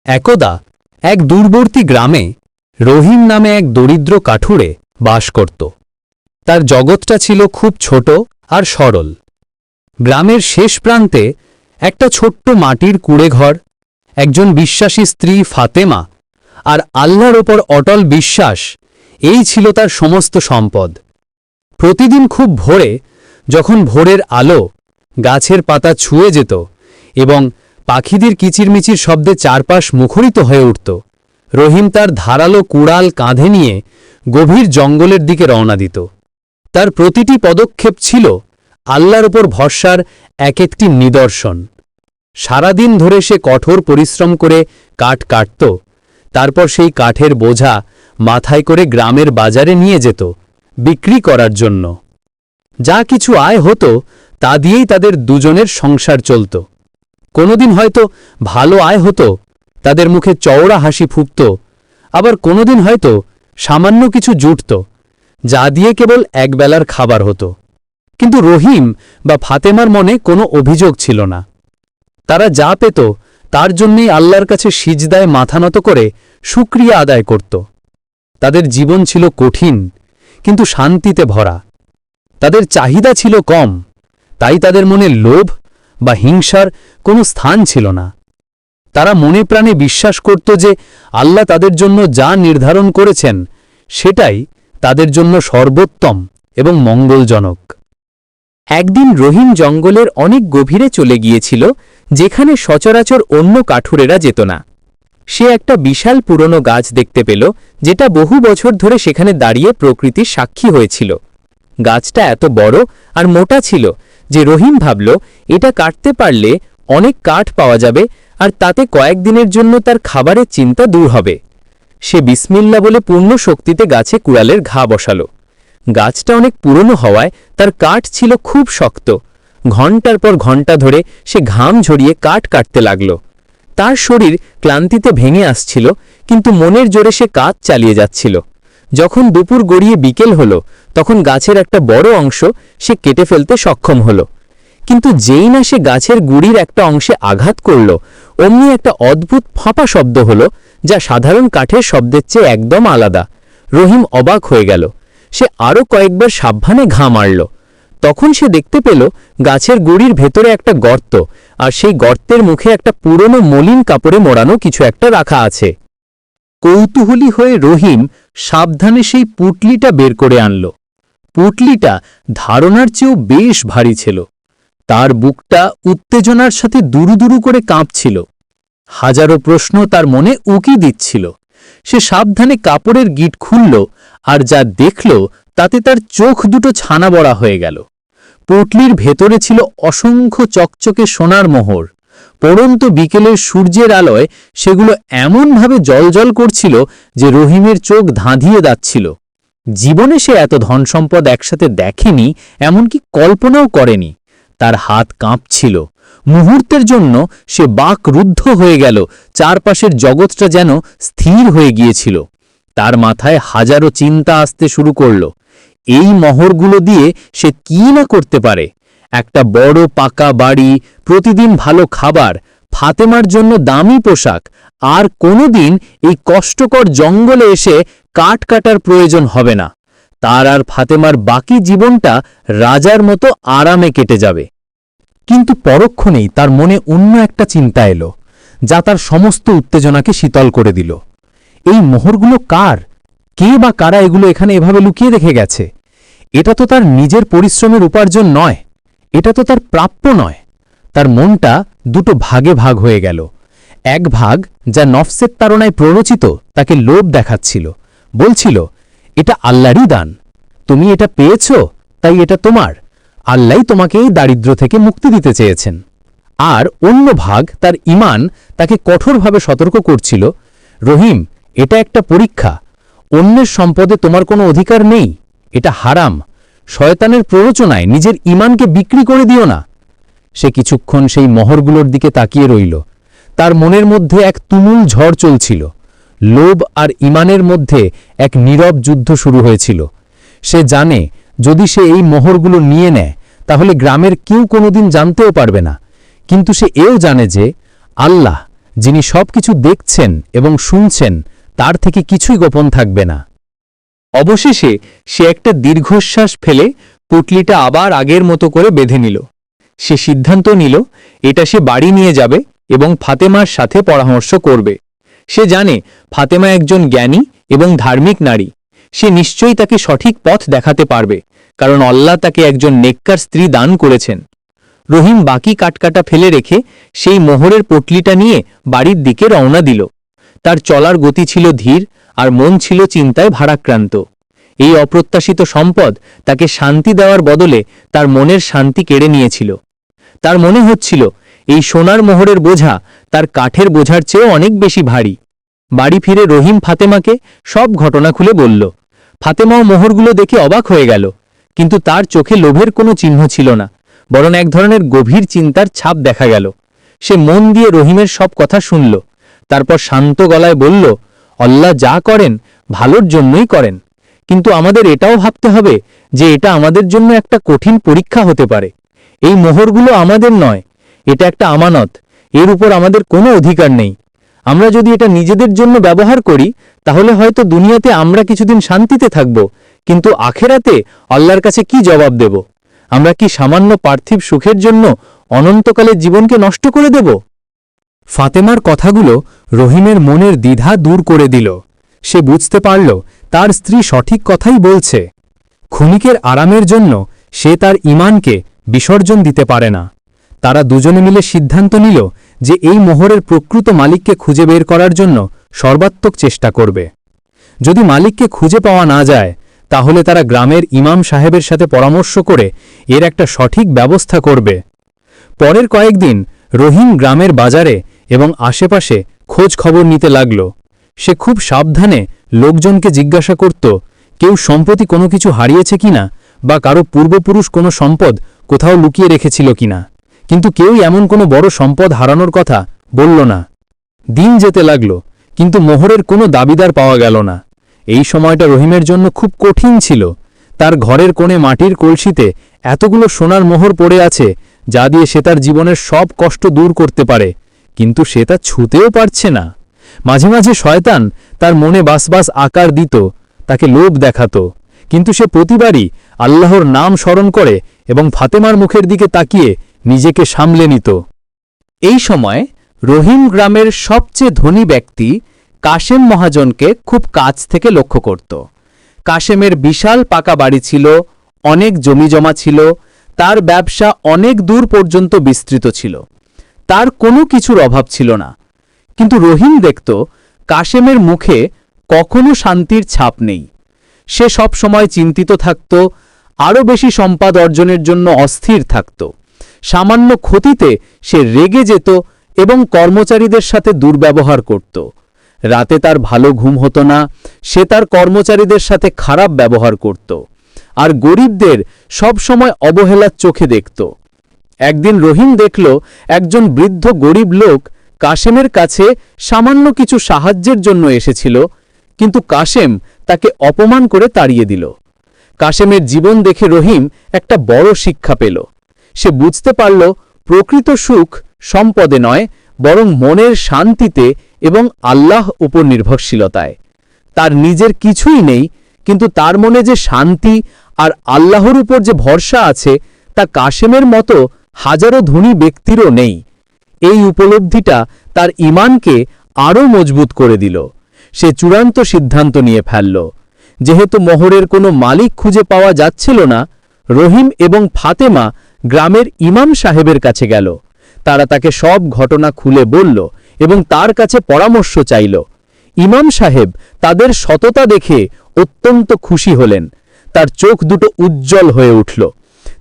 একদা এক দূরবর্তী গ্রামে রহিম নামে এক দরিদ্র কাঠুরে বাস করত। তার জগৎটা ছিল খুব ছোট আর সরল। গ্রামের শেষ প্রান্তে একটা ছোট্ট মাটির কুঁড়েঘর, একজন বিশ্বাসী স্ত্রী ফাতেমা আর আল্লাহর ওপর অটল বিশ্বাস, এই ছিল তার সমস্ত সম্পদ। প্রতিদিন খুব ভোরে, যখন ভোরের আলো গাছের পাতা ছুঁয়ে যেত এবং পাখিদের কিচিরমিচির শব্দে চারপাশ মুখরিত হয়ে উঠত, রহিম তার ধারালো কুড়াল কাঁধে নিয়ে গভীর জঙ্গলের দিকে রওনা দিত। তার প্রতিটি পদক্ষেপ ছিল আল্লাহর ওপর ভরসার এক একটি নিদর্শন। সারাদিন ধরে সে কঠোর পরিশ্রম করে কাঠ কাটত, তারপর সেই কাঠের বোঝা মাথায় করে গ্রামের বাজারে নিয়ে যেত বিক্রি করার জন্য। যা কিছু আয় হতো তা দিয়েই তাদের দুজনের সংসার চলত। কোনোদিন হয়তো ভালো আয় হতো, তাদের মুখে চওড়া হাসি ফুটত, আবার কোনোদিন হয়তো সামান্য কিছু জুটত, যা দিয়ে কেবল একবেলার খাবার হতো। কিন্তু রহিম বা ফাতেমার মনে কোনো অভিযোগ ছিল না। তারা যা পেত তার জন্যই আল্লাহর কাছে সিজদায় মাথা নত করে শুকরিয়া আদায় করত। তাদের জীবন ছিল কঠিন কিন্তু শান্তিতে ভরা। তাদের চাহিদা ছিল কম, তাই তাদের মনে লোভ বা হিংসার কোনো স্থান ছিল না। তারা মনে প্রাণে বিশ্বাস করত যে আল্লাহ তাদের জন্য যা নির্ধারণ করেছেন সেটাই তাদের জন্য সর্বোত্তম এবং মঙ্গলজনক। একদিন রহিম জঙ্গলের অনেক গভীরে চলে গিয়েছিল, যেখানে সচরাচর অন্য কাঠুরেরা যেত না। সে একটা বিশাল পুরনো গাছ দেখতে পেল, যেটা বহু বছর ধরে সেখানে দাঁড়িয়ে প্রকৃতির সাক্ষী হয়েছিল। গাছটা এত বড় আর মোটা ছিল যে রহিম ভাবল এটা কাটতে পারলে অনেক কাঠ পাওয়া যাবে আর তাতে কয়েকদিনের জন্য তার খাবারের চিন্তা দূর হবে। সে বিসমিল্লা বলে পূর্ণ শক্তিতে গাছে কুড়ালের ঘা বসাল। গাছটা অনেক পুরনো হওয়ায় তার কাঠ ছিল খুব শক্ত। ঘণ্টার পর ঘণ্টা ধরে সে ঘাম ঝরিয়ে কাঠ কাটতে লাগল। তার শরীর ক্লান্তিতে ভেঙে আসছিল, কিন্তু মনের জোরে সে কাজ চালিয়ে যাচ্ছিল। যখন দুপুর গড়িয়ে বিকেল হল, তখন গাছের একটা বড় অংশ সে কেটে ফেলতে সক্ষম হল। কিন্তু যেই না সে গাছের গুড়ির একটা অংশে আঘাত করল, অমনি একটা অদ্ভুত ফাঁপা শব্দ হল, যা সাধারণ কাঠের শব্দের চেয়ে একদম আলাদা। রহিম অবাক হয়ে গেল। সে আরও কয়েকবার সাবধানে ঘা মারল। তখন সে দেখতে পেল গাছের গুড়ির ভেতরে একটা গর্ত, আর সেই গর্তের মুখে একটা পুরনো মলিন কাপড়ে মোড়ানো কিছু একটা রাখা আছে। কৌতূহলী হয়ে রহিম সাবধানে সেই পুঁটলিটা বের করে আনল। পুঁটলিটা ধারণার চেয়েও বেশ ভারী ছিল। তার বুকটা উত্তেজনার সাথে দুরু দুরু করে কাঁপছিল। হাজারো প্রশ্ন তার মনে উকি দিচ্ছিল। সে সাবধানে কাপড়ের গিঁট খুলল, আর যা দেখল তাতে তার চোখ দুটো ছানা বড়া হয়ে গেল। পুঁটলির ভেতরে ছিল অসংখ্য চকচকে সোনার মোহর। পড়ন্ত বিকেলের সূর্যের আলোয় সেগুলো এমনভাবে জ্বলজ্বল করছিল যে রহিমের চোখ ধাঁধিয়ে যাচ্ছিল। জীবনে সে এত ধনসম্পদ একসাথে দেখেনি, এমনকি কল্পনাও করেনি। তার হাত কাঁপছিল। মুহূর্তের জন্য সে বাকরুদ্ধ হয়ে গেল। চারপাশের জগৎটা যেন স্থির হয়ে গিয়েছিল। তার মাথায় হাজারো চিন্তা আসতে শুরু করল। এই মোহরগুলো দিয়ে সে কি না করতে পারে। একটা বড় পাকা বাড়ি, প্রতিদিন ভালো খাবার, ফাতেমার জন্য দামি পোশাক, আর কোনোদিন এই কষ্টকর জঙ্গলে এসে কাঠ কাটার প্রয়োজন হবে না। তার আর ফাতেমার বাকি জীবনটা রাজার মতো আরামে কেটে যাবে। কিন্তু পরক্ষণেই তার মনে অন্য একটা চিন্তা এলো, যা তার সমস্ত উত্তেজনাকে শীতল করে দিল। এই মোহরগুলো কার? কে বা কারা এগুলো এখানে এভাবে লুকিয়ে রেখে গেছে? এটা তো তার নিজের পরিশ্রমের উপার্জন নয়, এটা তো তার প্রাপ্য নয়। তার মনটা দুটো ভাগে ভাগ হয়ে গেল। এক ভাগ, যা নফসের তাড়নায় প্ররোচিত, তাকে লোভ দেখাচ্ছিল, বলছিল এটা আল্লাহরই দান, তুমি এটা পেয়েছ তাই এটা তোমার, আল্লাহই তোমাকে এই দারিদ্র থেকে মুক্তি দিতে চেয়েছেন। আর অন্য ভাগ, তার ঈমান, তাকে কঠোরভাবে সতর্ক করছিল, রহিম, এটা একটা পরীক্ষা, অন্যের সম্পদে তোমার কোনো অধিকার নেই, এটা হারাম, শয়তানের প্ররোচনায় নিজের ঈমানকে বিক্রি করে দিও না। সে কিছুক্ষণ সেই মোহরগুলোর দিকে তাকিয়ে রইল। তার মনের মধ্যে এক তুমুল ঝড় চলছিল। লোভ আর ঈমানের মধ্যে এক নীরব যুদ্ধ শুরু হয়েছিল। সে জানে যদি সে এই মোহরগুলো নিয়ে নেয় তাহলে গ্রামের কেউ কোনোদিন জানতেও পারবে না। কিন্তু সে এও জানে যে আল্লাহ যিনি সবকিছু দেখছেন এবং শুনছেন, তার থেকে কিছুই গোপন থাকবে না। অবশেষে সে একটা দীর্ঘশ্বাস ফেলে পুটলিটা আবার আগের মতো করে বেঁধে নিল। সে সিদ্ধান্ত নিল এটা সে বাড়ি নিয়ে যাবে এবং ফাতেমার সাথে পরামর্শ করবে। সে জানে ফাতেমা একজন জ্ঞানী এবং ধার্মিক নারী। সে নিশ্চয়ই তাকে সঠিক পথ দেখাতে পারবে, কারণ আল্লাহ তাকে একজন নেককার স্ত্রী দান করেছেন। রহিম বাকি কাটকাটা ফেলে রেখে সেই মোহরের পটলিটা নিয়ে বাড়ির দিকে রওনা দিল। তার চলার গতি ছিল ধীর, আর মন ছিল চিন্তায় ভারাক্রান্ত। এই অপ্রত্যাশিত সম্পদ তাকে শান্তি দেওয়ার বদলে তার মনের শান্তি কেড়ে নিয়েছিল। তার মনে হচ্ছিল এই সোনার মোহরের বোঝা তার কাঠের বোঝার চেয়েও অনেক বেশি ভারী। বাড়ি ফিরে রহিম ফাতেমাকে সব ঘটনা খুলে বলল। ফাতেমাও মোহরগুলো দেখে অবাক হয়ে গেল, কিন্তু তার চোখে লোভের কোনো চিহ্ন ছিল না, বরং এক ধরনের গভীর চিন্তার ছাপ দেখা গেল। সে মন দিয়ে রহিমের সব কথা শুনল, তারপর শান্ত গলায় বলল, আল্লাহ যা করেন ভালোর জন্যই করেন, কিন্তু আমাদের এটাও ভাবতে হবে যে এটা আমাদের জন্য একটা কঠিন পরীক্ষা হতে পারে। এই মোহরগুলো আমাদের নয়, এটা একটা আমানত, এর উপর আমাদের কোনো অধিকার নেই। আমরা যদি এটা নিজেদের জন্য ব্যবহার করি তাহলে হয়তো দুনিয়াতে আমরা কিছুদিন শান্তিতে থাকব, কিন্তু আখেরাতে আল্লাহর কাছে কি জবাব দেব? আমরা কি সামান্য পার্থিব সুখের জন্য অনন্তকালের জীবনকে নষ্ট করে দেব? ফাতেমার কথাগুলো রহিমের মনের দ্বিধা দূর করে দিল। সে বুঝতে পারল তার স্ত্রী সঠিক কথাই বলছে। ক্ষণিকের আরামের জন্য সে তার ঈমানকে বিসর্জন দিতে পারে না। তারা দুজনে মিলে সিদ্ধান্ত নিল যে এই মোহরের প্রকৃত মালিককে খুঁজে বের করার জন্য সর্বাত্মক চেষ্টা করবে। যদি মালিককে খুঁজে পাওয়া না যায়, তাহলে তারা গ্রামের ইমাম সাহেবের সাথে পরামর্শ করে এর একটা সঠিক ব্যবস্থা করবে। পরের কয়েকদিন রহিম গ্রামের বাজারে এবং আশেপাশে খোঁজ খবর নিতে লাগল। সে খুব সাবধানে লোকজনকে জিজ্ঞাসা করত কেউ সম্প্রতি কোনো কিছু হারিয়েছে কিনা, বা কারো পূর্বপুরুষ কোনো সম্পদ কোথাও লুকিয়ে রেখেছিল কিনা, কিন্তু কেউই এমন কোনো বড় সম্পদ হারানোর কথা বলল না। দিন যেতে লাগল, কিন্তু মোহরের কোনো দাবিদার পাওয়া গেল না। এই সময়টা রহিমের জন্য খুব কঠিন ছিল। তার ঘরের কোণে মাটির কলসিতে এতগুলো সোনার মোহর পড়ে আছে যা দিয়ে সে তার জীবনের সব কষ্ট দূর করতে পারে, কিন্তু সে তা ছুঁতেও পারছে না। মাঝে মাঝে শয়তান তার মনে বাসবাস আকার দিত, তাকে লোভ দেখাত, কিন্তু সে প্রতিবারই আল্লাহর নাম স্মরণ করে এবং ফাতেমার মুখের দিকে তাকিয়ে নিজেকে সামলে নিত। এই সময় রহিম গ্রামের সবচেয়ে ধনী ব্যক্তি কাশেম মহাজনকে খুব কাছ থেকে লক্ষ্য করত। কাশেমের বিশাল পাকা বাড়ি ছিল, অনেক জমিজমা ছিল, তার ব্যবসা অনেক দূর পর্যন্ত বিস্তৃত ছিল, তার কোনো কিছুর অভাব ছিল না। কিন্তু রহিম দেখত কাশেমের মুখে কখনো শান্তির ছাপ নেই। সে সব সময় চিন্তিত থাকত, আরও বেশি সম্পদ অর্জনের জন্য অস্থির থাকত। সামান্য ক্ষতিতে সে রেগে যেত এবং কর্মচারীদের সাথে দুর্ব্যবহার করত। রাতে তার ভালো ঘুম হতো না, সে তার কর্মচারীদের সাথে খারাপ ব্যবহার করত, আর গরিবদের সব সময় অবহেলার চোখে দেখত। একদিন রহিম দেখল একজন বৃদ্ধ গরিব লোক কাশেমের কাছে সামান্য কিছু সাহায্যের জন্য এসেছিল, কিন্তু কাশেম তাকে অপমান করে তাড়িয়ে দিল। কাশেমের জীবন দেখে রহিম একটা বড় শিক্ষা পেল। সে বুঝতে পারল প্রকৃত সুখ সম্পদে নয়, বরং মনের শান্তিতে এবং আল্লাহ উপর নির্ভরশীলতায়। তার নিজের কিছুই নেই, কিন্তু তার মনে যে শান্তি আর আল্লাহর উপর যে ভরসা আছে তা কাশেমের মতো হাজারো ধনী ব্যক্তিরও নেই। এই উপলব্ধিটা তার ঈমানকে আরও মজবুত করে দিল। সে চূড়ান্ত সিদ্ধান্ত নিয়ে ফেলল, যেহেতু মোহরের কোনো মালিক খুঁজে পাওয়া যাচ্ছিল না, রহিম এবং ফাতেমা গ্রামের ইমাম সাহেবের কাছে গেল। তারা তাকে সব ঘটনা খুলে বলল এবং তার কাছে পরামর্শ চাইল। ইমাম সাহেব তাদের সততা দেখে অত্যন্ত খুশি হলেন। তার চোখ দুটো উজ্জ্বল হয়ে উঠল।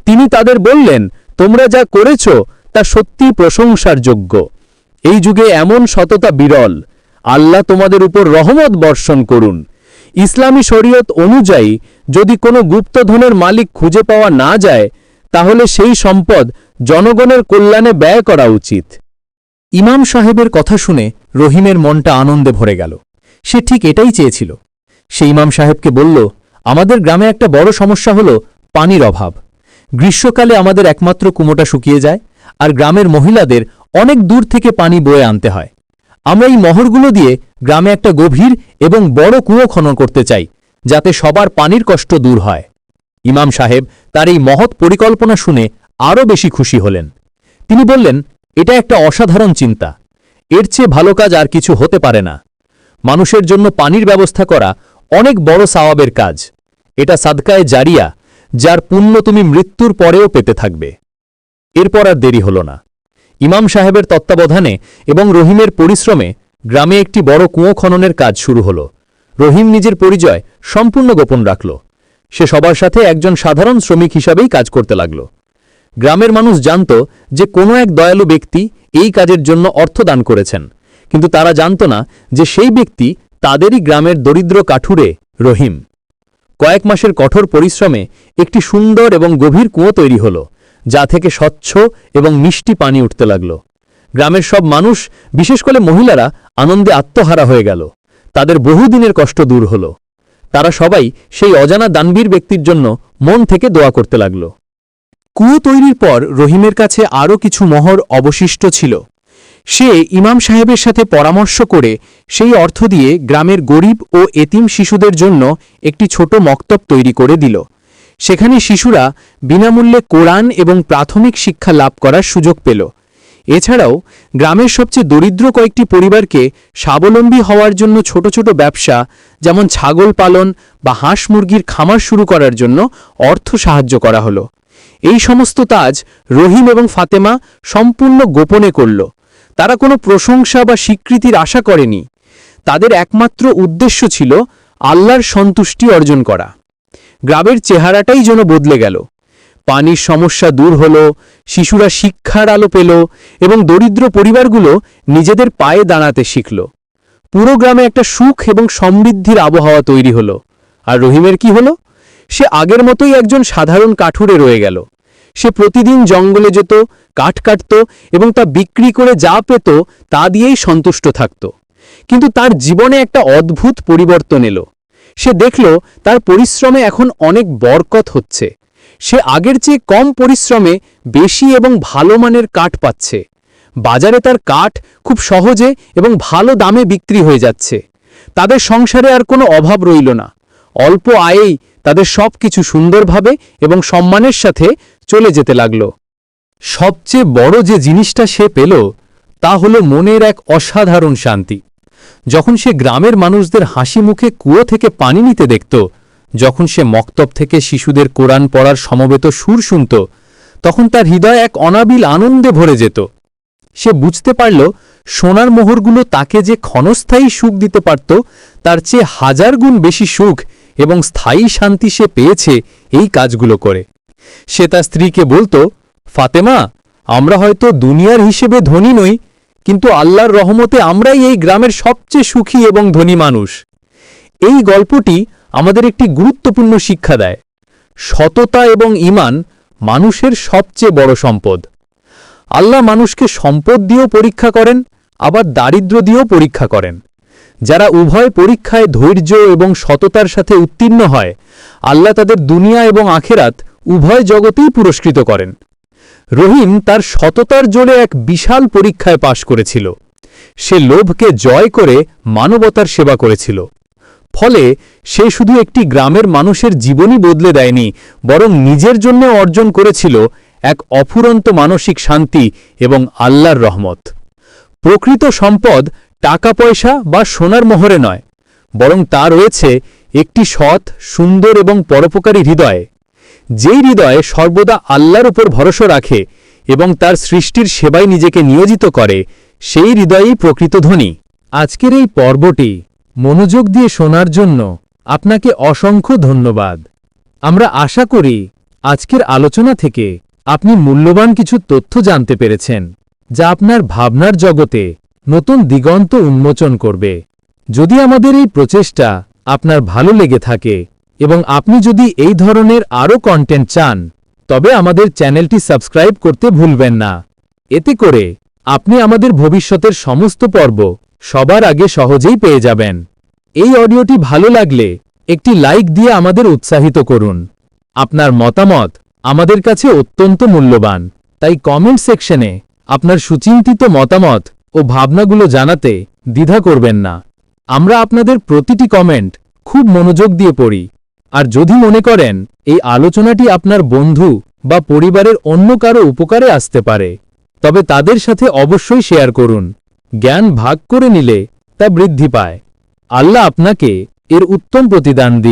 তিনি তাদের বললেন, তোমরা যা করেছ তা সত্যিই প্রশংসার যোগ্য। এই যুগে এমন সততা বিরল। আল্লাহ তোমাদের উপর রহমত বর্ষণ করুন। ইসলামী শরীয়ত অনুযায়ী যদি কোনো গুপ্তধনের মালিক খুঁজে পাওয়া না যায়, তাহলে সেই সম্পদ জনগণের কল্যাণে ব্যয় করা উচিত। ইমাম সাহেবের কথা শুনে রহিমের মনটা আনন্দে ভরে গেল। সে ঠিক এটাই চেয়েছিল। সে ইমাম সাহেবকে বলল, আমাদের গ্রামে একটা বড় সমস্যা হলো পানির অভাব। গ্রীষ্মকালে আমাদের একমাত্র কুমোটা শুকিয়ে যায়, আর গ্রামের মহিলাদের অনেক দূর থেকে পানি বয়ে আনতে হয়। আমরা এই মহরগুলো দিয়ে গ্রামে একটা গভীর এবং বড় কুয়ো খনন করতে চাই, যাতে সবার পানির কষ্ট দূর হয়। ইমাম সাহেব তার এই মহৎ পরিকল্পনা শুনে আরও বেশি খুশি হলেন। তিনি বললেন, এটা একটা অসাধারণ চিন্তা। এর চেয়ে ভালো কাজ আর কিছু হতে পারে না। মানুষের জন্য পানির ব্যবস্থা করা অনেক বড় সওয়াবের কাজ। এটা সাদকায়ে জারিয়া, যার পুণ্য তুমি মৃত্যুর পরেও পেতে থাকবে। এরপর আর দেরি হল না। ইমাম সাহেবের তত্ত্বাবধানে এবং রহিমের পরিশ্রমে গ্রামে একটি বড় কুয়ো খননের কাজ শুরু হল। রহিম নিজের পরিচয় সম্পূর্ণ গোপন রাখল। সে সবার সাথে একজন সাধারণ শ্রমিক হিসাবেই কাজ করতে লাগল। গ্রামের মানুষ জানত যে কোনো এক দয়ালু ব্যক্তি এই কাজের জন্য অর্থ দান করেছেন, কিন্তু তারা জানত না যে সেই ব্যক্তি তাদেরই গ্রামের দরিদ্র কাঠুরে রহিম। কয়েক মাসের কঠোর পরিশ্রমে একটি সুন্দর এবং গভীর কুয়ো তৈরি হল, যা থেকে স্বচ্ছ এবং মিষ্টি পানি উঠতে লাগল। গ্রামের সব মানুষ, বিশেষ করে মহিলারা, আনন্দে আত্মহারা হয়ে গেল। তাদের বহুদিনের কষ্ট দূর হল। তারা সবাই সেই অজানা দানবীর ব্যক্তির জন্য মন থেকে দোয়া করতে লাগল। কুয়ো তৈরির পর রহিমের কাছে আরও কিছু মোহর অবশিষ্ট ছিল। সে ইমাম সাহেবের সাথে পরামর্শ করে সেই অর্থ দিয়ে গ্রামের গরিব ও এতিম শিশুদের জন্য একটি ছোট মক্তব তৈরি করে দিল। সেখানে শিশুরা বিনামূল্যে কোরআন এবং প্রাথমিক শিক্ষা লাভ করার সুযোগ পেল। এছাড়াও গ্রামের সবচেয়ে দরিদ্র কয়েকটি পরিবারকে স্বাবলম্বী হওয়ার জন্য ছোট ছোট ব্যবসা, যেমন ছাগল পালন বা হাঁস মুরগির খামার শুরু করার জন্য অর্থ সাহায্য করা হলো। এই সমস্ত কাজ রহিম এবং ফাতেমা সম্পূর্ণ গোপনে করল। তারা কোনো প্রশংসা বা স্বীকৃতির আশা করেনি। তাদের একমাত্র উদ্দেশ্য ছিল আল্লাহর সন্তুষ্টি অর্জন করা। গ্রামের চেহারাটাই যেন বদলে গেল। পানির সমস্যা দূর হল, শিশুরা শিক্ষার আলো পেল এবং দরিদ্র পরিবারগুলো নিজেদের পায়ে দাঁড়াতে শিখল। পুরো গ্রামে একটা সুখ এবং সমৃদ্ধির আবহাওয়া তৈরি হল। আর রহিমের কি হল? সে আগের মতোই একজন সাধারণ কাঠুরে রয়ে গেল। সে প্রতিদিন জঙ্গলে যেত, কাঠ কাটত এবং তা বিক্রি করে যা পেত তা দিয়েই সন্তুষ্ট থাকত। কিন্তু তার জীবনে একটা অদ্ভুত পরিবর্তন এলো। সে দেখল তার পরিশ্রমে এখন অনেক বরকত হচ্ছে। সে আগের চেয়ে কম পরিশ্রমে বেশি এবং ভালো মানের কাঠ পাচ্ছে। বাজারে তার কাঠ খুব সহজে এবং ভালো দামে বিক্রি হয়ে যাচ্ছে। তাদের সংসারে আর কোনো অভাব রইল না। অল্প আয়েই তাদের সব কিছু সুন্দরভাবে এবং সম্মানের সাথে চলে যেতে লাগল। সবচেয়ে বড় যে জিনিসটা সে পেল তা হল মনের এক অসাধারণ শান্তি। যখন সে গ্রামের মানুষদের হাসি মুখে কুয়ো থেকে পানি নিতে দেখত, যখন সে মক্তব থেকে শিশুদের কোরআন পড়ার সমবেত সুর শুনত, তখন তার হৃদয় এক অনাবিল আনন্দে ভরে যেত। সে বুঝতে পারল সোনার মোহরগুলো তাকে যে ক্ষণস্থায়ী সুখ দিতে পারত, তার চেয়ে হাজার গুণ বেশি সুখ এবং স্থায়ী শান্তি সে পেয়েছে এই কাজগুলো করে। সে তার স্ত্রীকে বলত, ফাতেমা, আমরা হয়তো দুনিয়ার হিসেবে ধনী নই, কিন্তু আল্লাহর রহমতে আমরাই এই গ্রামের সবচেয়ে সুখী এবং ধনী মানুষ। এই গল্পটি আমাদের একটি গুরুত্বপূর্ণ শিক্ষা দেয়। সততা এবং ঈমান মানুষের সবচেয়ে বড় সম্পদ। আল্লাহ মানুষকে সম্পদ দিয়েও পরীক্ষা করেন, আবার দারিদ্র্য দিয়েও পরীক্ষা করেন। যারা উভয় পরীক্ষায় ধৈর্য এবং সততার সাথে উত্তীর্ণ হয়, আল্লাহ তাদের দুনিয়া এবং আখেরাত উভয় জগতেই পুরস্কৃত করেন। রহিম তার সততার জোরে এক বিশাল পরীক্ষায় পাশ করেছিল। সে লোভকে জয় করে মানবতার সেবা করেছিল। ফলে সে শুধু একটি গ্রামের মানুষের জীবনই বদলে দেয়নি, বরং নিজের জন্য অর্জন করেছিল এক অফুরন্ত মানসিক শান্তি এবং আল্লাহর রহমত। প্রকৃত সম্পদ টাকা পয়সা বা সোনার মোহরে নয়, বরং তা রয়েছে একটি সৎ, সুন্দর এবং পরোপকারী হৃদয়ে। যেই হৃদয়ে সর্বদা আল্লাহর উপর ভরসা রাখে এবং তার সৃষ্টির সেবায় নিজেকে নিয়োজিত করে, সেই হৃদয়েই প্রকৃত ধনী। আজকের এই পর্বটি মনোযোগ দিয়ে শোনার জন্য আপনাকে অসংখ্য ধন্যবাদ। আমরা আশা করি আজকের আলোচনা থেকে আপনি মূল্যবান কিছু তথ্য জানতে পেরেছেন, যা আপনার ভাবনার জগতে নতুন দিগন্ত উন্মোচন করবে। যদি আমাদের এই প্রচেষ্টা আপনার ভালো লেগে থাকে এবং আপনি যদি এই ধরনের আরও কন্টেন্ট চান, তবে আমাদের চ্যানেলটি সাবস্ক্রাইব করতে ভুলবেন না। এতে করে আপনি আমাদের ভবিষ্যতের সমস্ত পর্ব সবার আগে সহজেই পেয়ে যাবেন। এই অডিওটি ভালো লাগলে একটি লাইক দিয়ে আমাদের উৎসাহিত করুন। আপনার মতামত আমাদের কাছে অত্যন্ত মূল্যবান, তাই কমেন্ট সেকশনে আপনার সুচিন্তিত মতামত ও ভাবনাগুলো জানাতে দ্বিধা করবেন না। আমরা আপনাদের প্রতিটি কমেন্ট খুব মনোযোগ দিয়ে পড়ি। আর যদি মনে করেন এই আলোচনাটি আপনার বন্ধু বা পরিবারের অন্য কারো উপকারে আসতে পারে, তবে তাদের সাথে অবশ্যই শেয়ার করুন। জ্ঞান ভাগ করে নিলে তা বৃদ্ধি পায়। আল্লাহ আপনাকে এর উত্তম প্রতিদান দিন।